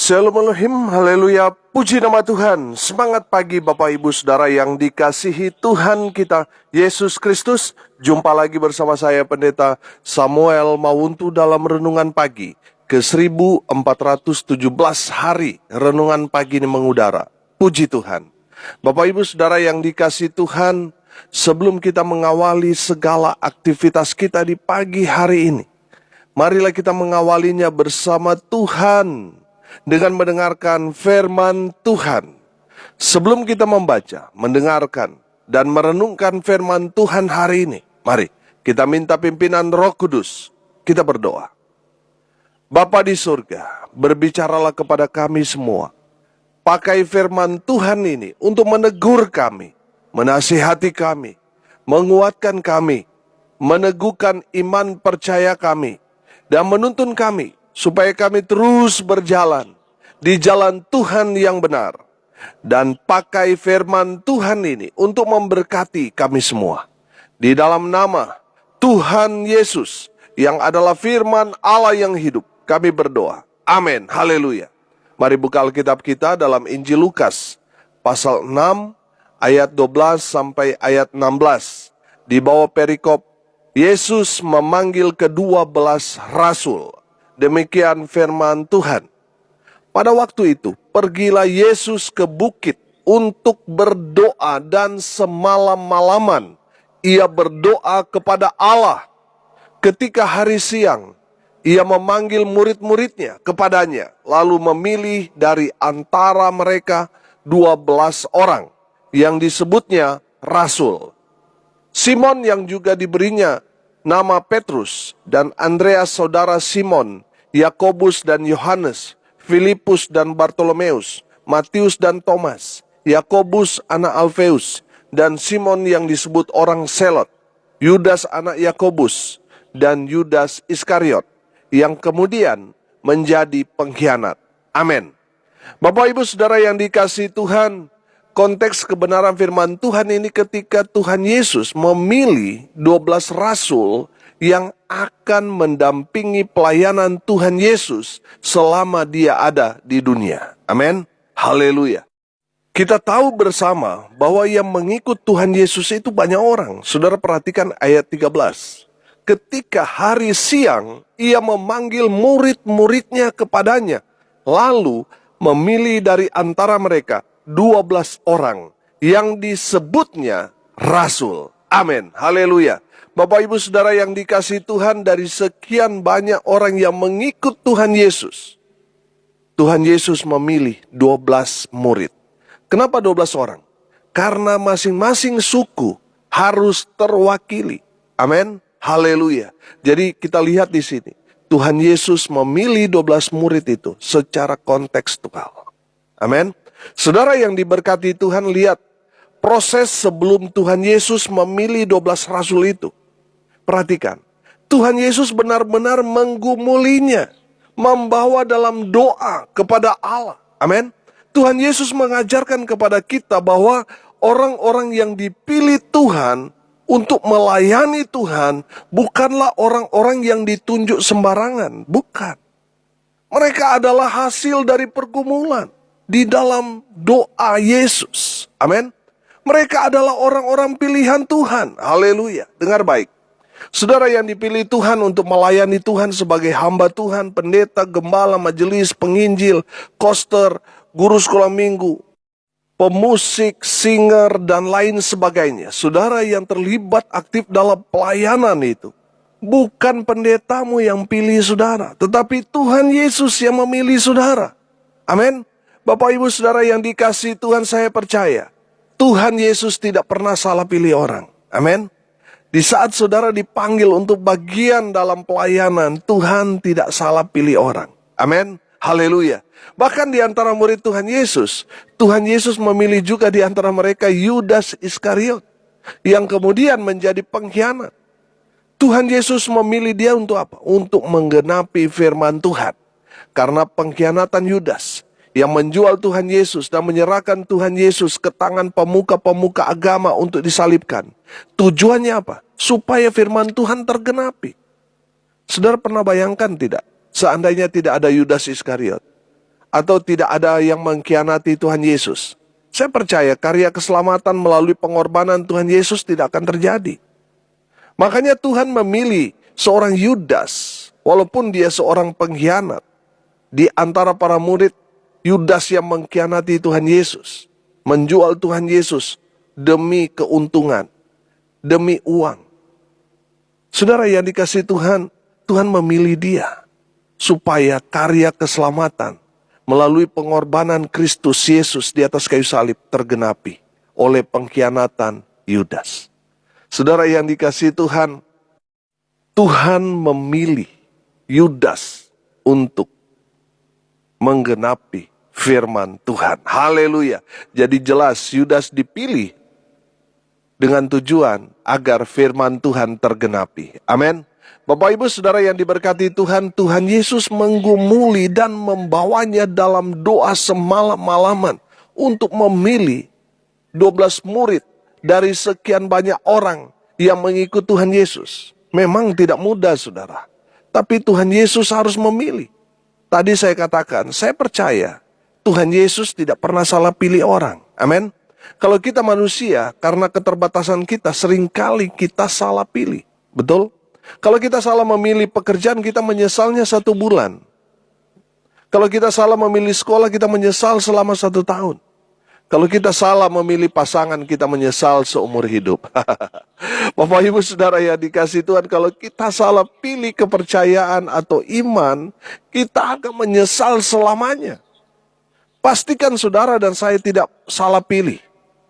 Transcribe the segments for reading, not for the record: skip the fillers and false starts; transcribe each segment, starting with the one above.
Shalom Elohim, haleluya, puji nama Tuhan. Semangat pagi Bapak Ibu Saudara yang dikasihi Tuhan kita, Yesus Kristus. Jumpa lagi bersama saya Pendeta Samuel Mawuntu dalam Renungan Pagi ke 1417 hari Renungan Pagi ini mengudara. Puji Tuhan. Bapak Ibu Saudara yang dikasihi Tuhan, sebelum kita mengawali segala aktivitas kita di pagi hari ini, marilah kita mengawalinya bersama Tuhan dengan mendengarkan firman Tuhan. Sebelum kita membaca, mendengarkan, dan merenungkan firman Tuhan hari ini, mari kita minta pimpinan Roh Kudus. Kita berdoa. Bapa di surga, berbicaralah kepada kami semua. Pakai firman Tuhan ini untuk menegur kami, menasihati kami, menguatkan kami, meneguhkan iman percaya kami, dan menuntun kami supaya kami terus berjalan di jalan Tuhan yang benar. Dan pakai firman Tuhan ini untuk memberkati kami semua. Di dalam nama Tuhan Yesus yang adalah firman Allah yang hidup, kami berdoa. Amin. Haleluya. Mari buka Alkitab kita dalam Injil Lukas pasal 6 ayat 12 sampai ayat 16. Di bawah perikop, Yesus memanggil ke-12 rasul. Demikian firman Tuhan. Pada waktu itu, pergilah Yesus ke bukit untuk berdoa dan semalam-malaman ia berdoa kepada Allah. Ketika hari siang, ia memanggil murid-muridnya kepadanya, lalu memilih dari antara mereka 12 orang yang disebutnya rasul. Simon yang juga diberinya nama Petrus, dan Andreas saudara Simon, Yakobus dan Yohanes, Filipus dan Bartolomeus, Matius dan Thomas, Yakobus anak Alfeus, dan Simon yang disebut orang Selot, Yudas anak Yakobus, dan Yudas Iskariot, yang kemudian menjadi pengkhianat. Amin. Bapak Ibu Saudara yang dikasihi Tuhan, konteks kebenaran firman Tuhan ini ketika Tuhan Yesus memilih 12 rasul yang akan mendampingi pelayanan Tuhan Yesus selama dia ada di dunia. Amin. Haleluya. Kita tahu bersama bahwa yang mengikut Tuhan Yesus itu banyak orang. Saudara perhatikan ayat 13. Ketika hari siang, ia memanggil murid-muridnya kepadanya, lalu memilih dari antara mereka 12 orang yang disebutnya rasul. Amin. Haleluya. Bapak Ibu Saudara yang dikasihi Tuhan, dari sekian banyak orang yang mengikut Tuhan Yesus, Tuhan Yesus memilih 12 murid. Kenapa 12 orang? Karena masing-masing suku harus terwakili. Amin. Haleluya. Jadi kita lihat di sini, Tuhan Yesus memilih 12 murid itu secara kontekstual. Amin. Saudara yang diberkati Tuhan, lihat proses sebelum Tuhan Yesus memilih 12 rasul itu. Perhatikan, Tuhan Yesus benar-benar menggumulinya, membawa dalam doa kepada Allah. Amin. Tuhan Yesus mengajarkan kepada kita bahwa orang-orang yang dipilih Tuhan untuk melayani Tuhan bukanlah orang-orang yang ditunjuk sembarangan. Bukan. Mereka adalah hasil dari pergumulan di dalam doa Yesus. Amin. Mereka adalah orang-orang pilihan Tuhan. Haleluya. Dengar baik. Saudara yang dipilih Tuhan untuk melayani Tuhan sebagai hamba Tuhan, pendeta, gembala, majelis, penginjil, koster, guru sekolah minggu, pemusik, singer, dan lain sebagainya. Saudara yang terlibat aktif dalam pelayanan itu, bukan pendetamu yang pilih saudara, tetapi Tuhan Yesus yang memilih saudara. Amin. Bapak Ibu Saudara yang dikasihi Tuhan, saya percaya Tuhan Yesus tidak pernah salah pilih orang. Amin. Di saat saudara dipanggil untuk bagian dalam pelayanan, Tuhan tidak salah pilih orang. Amin. Haleluya. Bahkan di antara murid Tuhan Yesus memilih juga di antara mereka Yudas Iskariot, yang kemudian menjadi pengkhianat. Tuhan Yesus memilih dia untuk apa? Untuk menggenapi firman Tuhan. Karena pengkhianatan Yudas yang menjual Tuhan Yesus dan menyerahkan Tuhan Yesus ke tangan pemuka-pemuka agama untuk disalibkan. Tujuannya apa? Supaya firman Tuhan tergenapi. Saudara pernah bayangkan tidak? Seandainya tidak ada Yudas Iskariot, atau tidak ada yang mengkhianati Tuhan Yesus. Saya percaya karya keselamatan melalui pengorbanan Tuhan Yesus tidak akan terjadi. Makanya Tuhan memilih seorang Yudas, walaupun dia seorang pengkhianat. Di antara para murid, Yudas yang mengkhianati Tuhan Yesus, menjual Tuhan Yesus demi keuntungan, demi uang. Saudara yang dikasihi Tuhan, Tuhan memilih dia supaya karya keselamatan melalui pengorbanan Kristus Yesus di atas kayu salib tergenapi oleh pengkhianatan Yudas. Saudara yang dikasihi Tuhan, Tuhan memilih Yudas untuk menggenapi firman Tuhan. Haleluya. Jadi jelas Yudas dipilih dengan tujuan agar firman Tuhan tergenapi. Amin. Bapak Ibu Saudara yang diberkati Tuhan, Tuhan Yesus menggumuli dan membawanya dalam doa semalam-malaman untuk memilih 12 murid dari sekian banyak orang yang mengikut Tuhan Yesus. Memang tidak mudah, saudara. Tapi Tuhan Yesus harus memilih. Tadi saya katakan, saya percaya Tuhan Yesus tidak pernah salah pilih orang. Amin. Kalau kita manusia, karena keterbatasan kita, seringkali kita salah pilih. Betul? Kalau kita salah memilih pekerjaan, kita menyesalnya 1 bulan. Kalau kita salah memilih sekolah, kita menyesal selama 1 tahun. Kalau kita salah memilih pasangan, kita menyesal seumur hidup. Bapak Ibu Saudara yang dikasihi Tuhan, kalau kita salah pilih kepercayaan atau iman, kita akan menyesal selamanya. Pastikan saudara dan saya tidak salah pilih.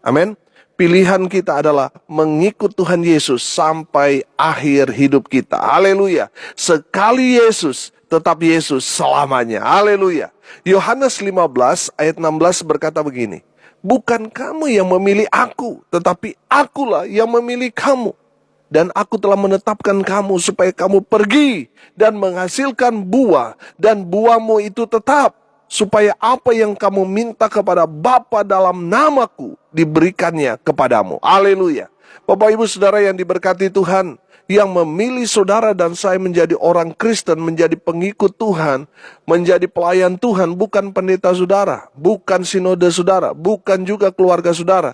Amin. Pilihan kita adalah mengikut Tuhan Yesus sampai akhir hidup kita. Haleluya. Sekali Yesus, tetap Yesus selamanya. Haleluya. Yohanes 15 ayat 16 berkata begini. Bukan kamu yang memilih aku, tetapi akulah yang memilih kamu. Dan aku telah menetapkan kamu supaya kamu pergi dan menghasilkan buah. Dan buahmu itu tetap. Supaya apa yang kamu minta kepada Bapa dalam namaku diberikannya kepadamu. Haleluya. Bapak Ibu Saudara yang diberkati Tuhan, yang memilih saudara dan saya menjadi orang Kristen, menjadi pengikut Tuhan, menjadi pelayan Tuhan, bukan pendeta saudara, bukan sinode saudara, bukan juga keluarga saudara.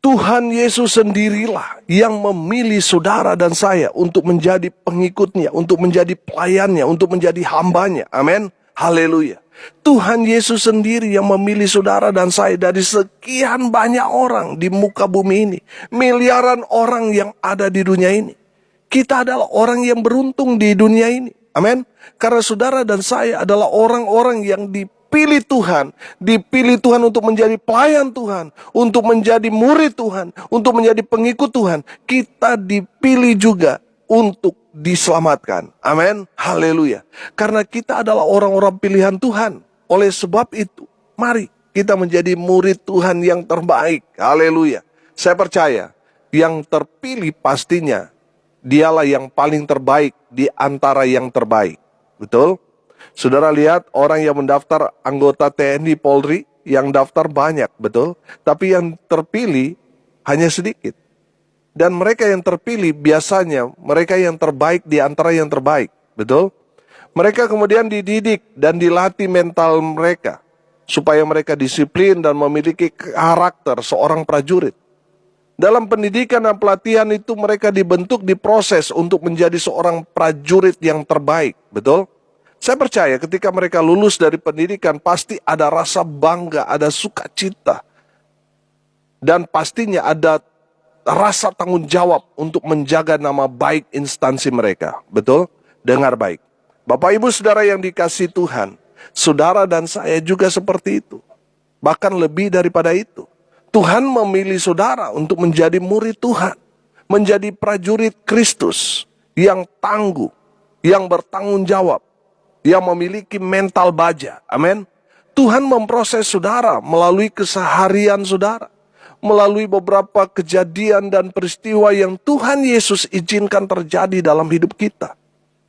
Tuhan Yesus sendirilah yang memilih saudara dan saya untuk menjadi pengikutnya, untuk menjadi pelayannya, untuk menjadi hambanya. Amin. Haleluya. Tuhan Yesus sendiri yang memilih saudara dan saya dari sekian banyak orang di muka bumi ini. Miliaran orang yang ada di dunia ini. Kita adalah orang yang beruntung di dunia ini. Amin. Karena saudara dan saya adalah orang-orang yang dipilih Tuhan. Dipilih Tuhan untuk menjadi pelayan Tuhan. Untuk menjadi murid Tuhan. Untuk menjadi pengikut Tuhan. Kita dipilih juga untuk diselamatkan. Amin. Haleluya. Karena kita adalah orang-orang pilihan Tuhan. Oleh sebab itu, mari kita menjadi murid Tuhan yang terbaik. Haleluya. Saya percaya, yang terpilih pastinya dialah yang paling terbaik di antara yang terbaik. Betul? Saudara lihat orang yang mendaftar anggota TNI Polri, yang daftar banyak, betul? Tapi yang terpilih hanya sedikit. Dan mereka yang terpilih biasanya mereka yang terbaik di antara yang terbaik. Betul? Mereka kemudian dididik dan dilatih mental mereka. Supaya mereka disiplin dan memiliki karakter seorang prajurit. Dalam pendidikan dan pelatihan itu mereka dibentuk, diproses untuk menjadi seorang prajurit yang terbaik. Betul? Saya percaya ketika mereka lulus dari pendidikan pasti ada rasa bangga, ada sukacita. Dan pastinya ada rasa tanggung jawab untuk menjaga nama baik instansi mereka. Betul? Dengar baik. Bapak Ibu Saudara yang dikasihi Tuhan, saudara dan saya juga seperti itu. Bahkan lebih daripada itu. Tuhan memilih saudara untuk menjadi murid Tuhan. Menjadi prajurit Kristus yang tangguh, yang bertanggung jawab, yang memiliki mental baja. Amin. Tuhan memproses saudara melalui keseharian saudara. Melalui beberapa kejadian dan peristiwa yang Tuhan Yesus izinkan terjadi dalam hidup kita.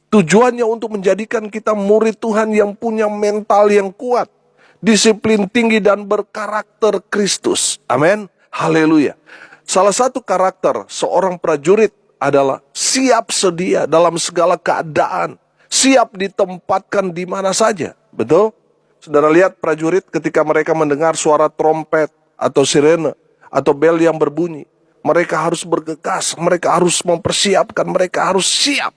Tujuannya untuk menjadikan kita murid Tuhan yang punya mental yang kuat, disiplin tinggi dan berkarakter Kristus. Amin. Haleluya. Salah satu karakter seorang prajurit adalah siap sedia dalam segala keadaan, siap ditempatkan di mana saja. Betul? Saudara lihat prajurit ketika mereka mendengar suara trompet atau sirene atau bel yang berbunyi. Mereka harus bergegas, mereka harus mempersiapkan, mereka harus siap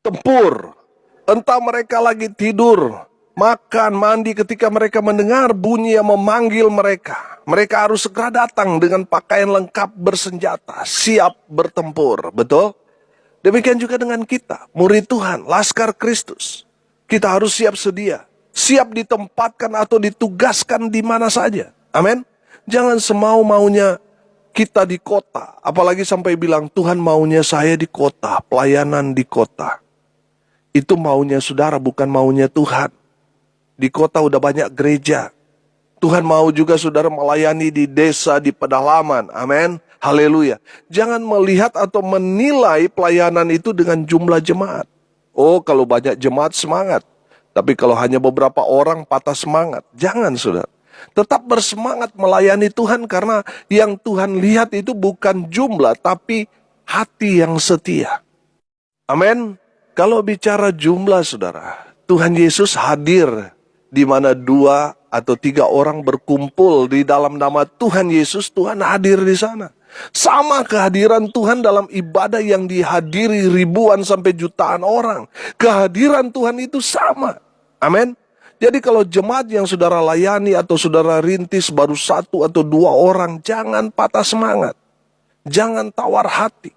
tempur. Entah mereka lagi tidur, makan, mandi, ketika mereka mendengar bunyi yang memanggil mereka. Mereka harus segera datang dengan pakaian lengkap bersenjata, siap bertempur. Betul? Demikian juga dengan kita, murid Tuhan, Laskar Kristus. Kita harus siap sedia, siap ditempatkan atau ditugaskan di mana saja. Amin. Jangan semau-maunya kita di kota, apalagi sampai bilang Tuhan maunya saya di kota, pelayanan di kota. Itu maunya saudara, bukan maunya Tuhan. Di kota udah banyak gereja. Tuhan mau juga saudara melayani di desa, di pedalaman. Amin. Haleluya. Jangan melihat atau menilai pelayanan itu dengan jumlah jemaat. Oh, kalau banyak jemaat semangat. Tapi kalau hanya beberapa orang patah semangat. Jangan saudara. Tetap bersemangat melayani Tuhan karena yang Tuhan lihat itu bukan jumlah tapi hati yang setia. Amin. Kalau bicara jumlah saudara, Tuhan Yesus hadir di mana 2 atau 3 orang berkumpul di dalam nama Tuhan Yesus, Tuhan hadir di sana. Sama kehadiran Tuhan dalam ibadah yang dihadiri ribuan sampai jutaan orang. Kehadiran Tuhan itu sama. Amin. Jadi kalau jemaat yang saudara layani atau saudara rintis baru 1 atau 2 orang, jangan patah semangat. Jangan tawar hati.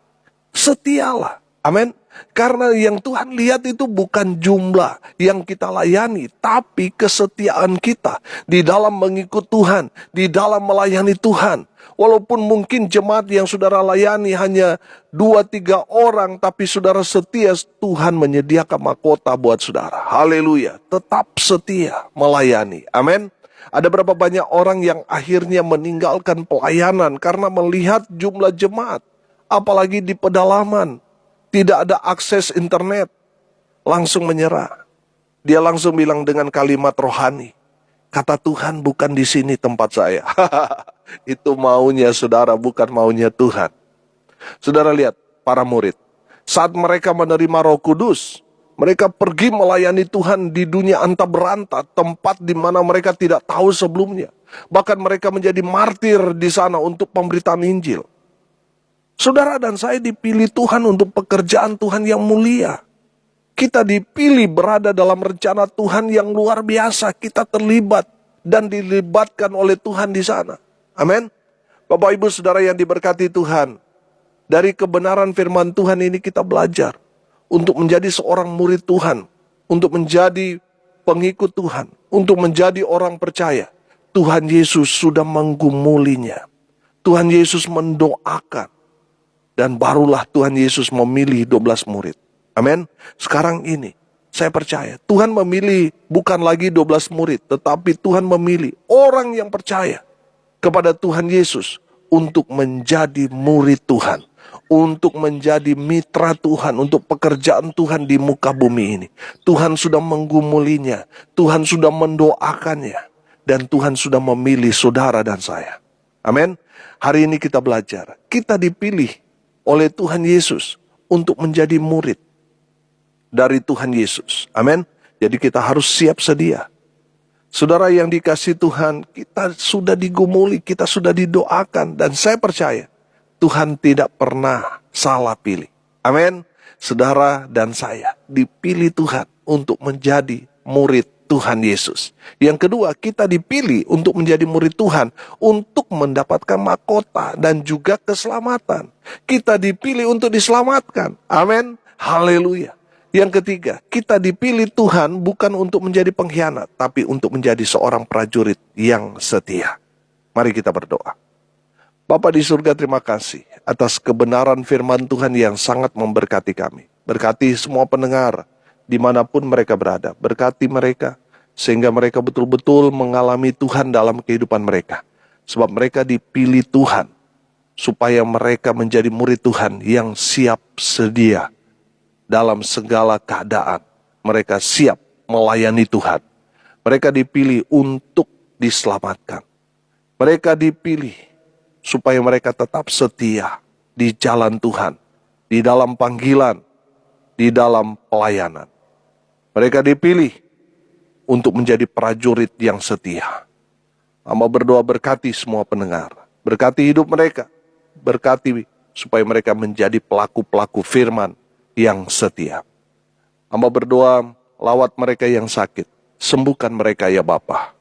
Setialah. Amin. Karena yang Tuhan lihat itu bukan jumlah yang kita layani, tapi kesetiaan kita di dalam mengikut Tuhan, di dalam melayani Tuhan. Walaupun mungkin jemaat yang saudara layani hanya 2-3 orang, tapi saudara setia, Tuhan menyediakan mahkota buat saudara. Haleluya, tetap setia melayani. Amin. Ada berapa banyak orang yang akhirnya meninggalkan pelayanan karena melihat jumlah jemaat, apalagi di pedalaman. Tidak ada akses internet, langsung menyerah. Dia langsung bilang dengan kalimat rohani, kata Tuhan bukan di sini tempat saya. Itu maunya saudara, bukan maunya Tuhan. Saudara lihat para murid, saat mereka menerima Roh Kudus, mereka pergi melayani Tuhan di dunia anta beranta, tempat di mana mereka tidak tahu sebelumnya. Bahkan mereka menjadi martir di sana untuk pemberitaan Injil. Saudara dan saya dipilih Tuhan untuk pekerjaan Tuhan yang mulia. Kita dipilih berada dalam rencana Tuhan yang luar biasa. Kita terlibat dan dilibatkan oleh Tuhan di sana. Amin. Bapak Ibu Saudara yang diberkati Tuhan. Dari kebenaran firman Tuhan ini kita belajar. Untuk menjadi seorang murid Tuhan. Untuk menjadi pengikut Tuhan. Untuk menjadi orang percaya. Tuhan Yesus sudah menggumulinya. Tuhan Yesus mendoakan. Dan barulah Tuhan Yesus memilih 12 murid. Amin. Sekarang ini, saya percaya Tuhan memilih bukan lagi 12 murid, tetapi Tuhan memilih orang yang percaya kepada Tuhan Yesus untuk menjadi murid Tuhan, untuk menjadi mitra Tuhan, untuk pekerjaan Tuhan di muka bumi ini. Tuhan sudah menggumulinya, Tuhan sudah mendoakannya, dan Tuhan sudah memilih saudara dan saya. Amin. Hari ini kita belajar, kita dipilih oleh Tuhan Yesus untuk menjadi murid dari Tuhan Yesus. Amin. Jadi kita harus siap sedia. Saudara yang dikasih Tuhan, kita sudah digumuli, kita sudah didoakan. Dan saya percaya Tuhan tidak pernah salah pilih. Amin. Saudara dan saya dipilih Tuhan untuk menjadi murid Tuhan Yesus. Yang kedua, kita dipilih untuk menjadi murid Tuhan untuk mendapatkan mahkota dan juga keselamatan. Kita dipilih untuk diselamatkan. Amin. Haleluya. Yang ketiga, kita dipilih Tuhan bukan untuk menjadi pengkhianat, tapi untuk menjadi seorang prajurit yang setia. Mari kita berdoa. Bapa di surga, terima kasih atas kebenaran firman Tuhan yang sangat memberkati kami. Berkati semua pendengar dimanapun mereka berada. Berkati mereka sehingga mereka betul-betul mengalami Tuhan dalam kehidupan mereka. Sebab mereka dipilih Tuhan supaya mereka menjadi murid Tuhan yang siap sedia dalam segala keadaan. Mereka siap melayani Tuhan. Mereka dipilih untuk diselamatkan. Mereka dipilih supaya mereka tetap setia di jalan Tuhan, di dalam panggilan, di dalam pelayanan. Mereka dipilih untuk menjadi prajurit yang setia. Hamba berdoa berkati semua pendengar, berkati hidup mereka, berkati supaya mereka menjadi pelaku-pelaku firman yang setia. Hamba berdoa lawat mereka yang sakit, sembuhkan mereka ya Bapa.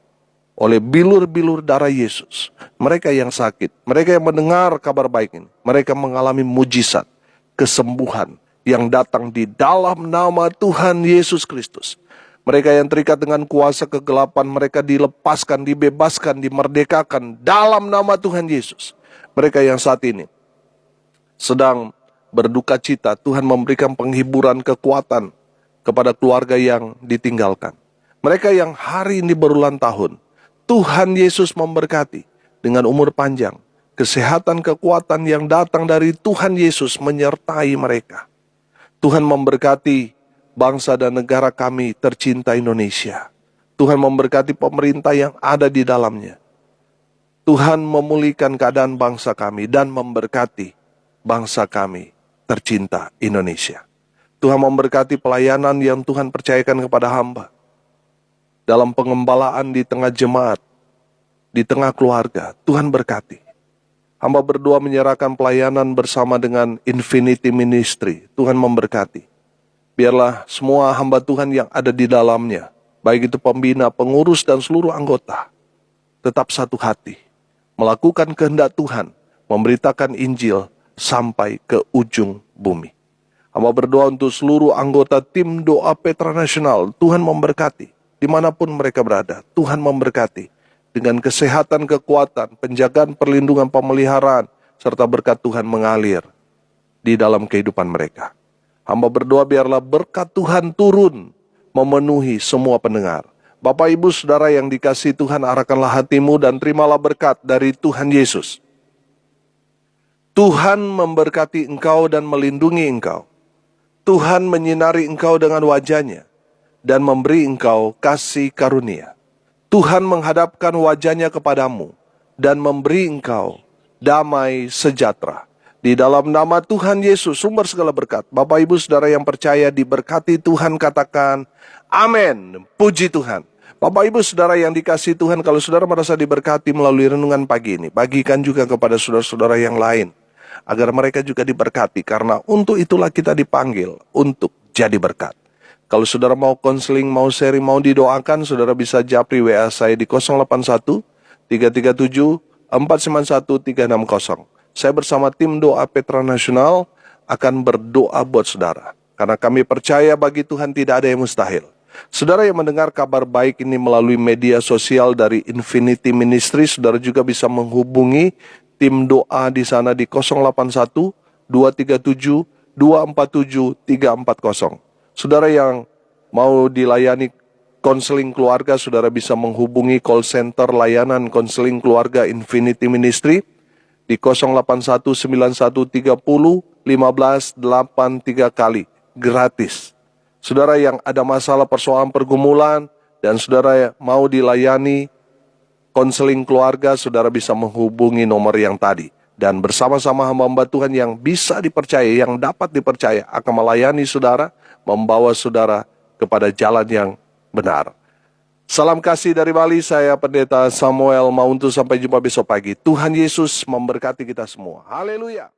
Oleh bilur-bilur darah Yesus, mereka yang sakit, mereka yang mendengar kabar baik ini, mereka mengalami mujizat, kesembuhan yang datang di dalam nama Tuhan Yesus Kristus. Mereka yang terikat dengan kuasa kegelapan, mereka dilepaskan, dibebaskan, dimerdekakan dalam nama Tuhan Yesus. Mereka yang saat ini sedang berduka cita, Tuhan memberikan penghiburan, kekuatan kepada keluarga yang ditinggalkan. Mereka yang hari ini berulang tahun, Tuhan Yesus memberkati dengan umur panjang, kesehatan, kekuatan yang datang dari Tuhan Yesus menyertai mereka. Tuhan memberkati bangsa dan negara kami tercinta Indonesia. Tuhan memberkati pemerintah yang ada di dalamnya. Tuhan memulihkan keadaan bangsa kami dan memberkati bangsa kami tercinta Indonesia. Tuhan memberkati pelayanan yang Tuhan percayakan kepada hamba. Dalam pengembalaan di tengah jemaat, di tengah keluarga, Tuhan berkati. Hamba berdoa menyerahkan pelayanan bersama dengan Infinity Ministry. Tuhan memberkati. Biarlah semua hamba Tuhan yang ada di dalamnya, baik itu pembina, pengurus, dan seluruh anggota, tetap satu hati, melakukan kehendak Tuhan, memberitakan Injil sampai ke ujung bumi. Hamba berdoa untuk seluruh anggota tim doa Petra Nasional. Tuhan memberkati dimanapun mereka berada. Tuhan memberkati dengan kesehatan, kekuatan, penjagaan, perlindungan, pemeliharaan, serta berkat Tuhan mengalir di dalam kehidupan mereka. Hamba berdoa biarlah berkat Tuhan turun memenuhi semua pendengar. Bapak, Ibu, Saudara yang dikasihi Tuhan, arahkanlah hatimu dan terimalah berkat dari Tuhan Yesus. Tuhan memberkati engkau dan melindungi engkau. Tuhan menyinari engkau dengan wajah-Nya dan memberi engkau kasih karunia. Tuhan menghadapkan wajah-Nya kepadamu dan memberi engkau damai sejahtera. Di dalam nama Tuhan Yesus, sumber segala berkat. Bapak, Ibu, Saudara yang percaya diberkati Tuhan, katakan amin. Puji Tuhan. Bapak, Ibu, Saudara yang dikasihi Tuhan, kalau saudara merasa diberkati melalui renungan pagi ini, bagikan juga kepada saudara-saudara yang lain, agar mereka juga diberkati, karena untuk itulah kita dipanggil untuk jadi berkat. Kalau saudara mau konseling, mau sharing, mau didoakan, saudara bisa japri WA saya di 081 337 491 360. Saya bersama tim doa Petra Nasional akan berdoa buat saudara, karena kami percaya bagi Tuhan tidak ada yang mustahil. Saudara yang mendengar kabar baik ini melalui media sosial dari Infinity Ministry, saudara juga bisa menghubungi tim doa di sana di 081 237 247 340. Saudara yang mau dilayani konseling keluarga, saudara bisa menghubungi call center layanan konseling keluarga Infinity Ministry di 081 9130 1583 kali, gratis. Saudara yang ada masalah persoalan pergumulan dan saudara mau dilayani konseling keluarga, saudara bisa menghubungi nomor yang tadi. Dan bersama-sama hamba-hamba Tuhan yang bisa dipercaya, yang dapat dipercaya, akan melayani saudara, membawa saudara kepada jalan yang benar. Salam kasih dari Bali, saya Pendeta Samuel Mauntu. Sampai jumpa besok pagi. Tuhan Yesus memberkati kita semua. Haleluya.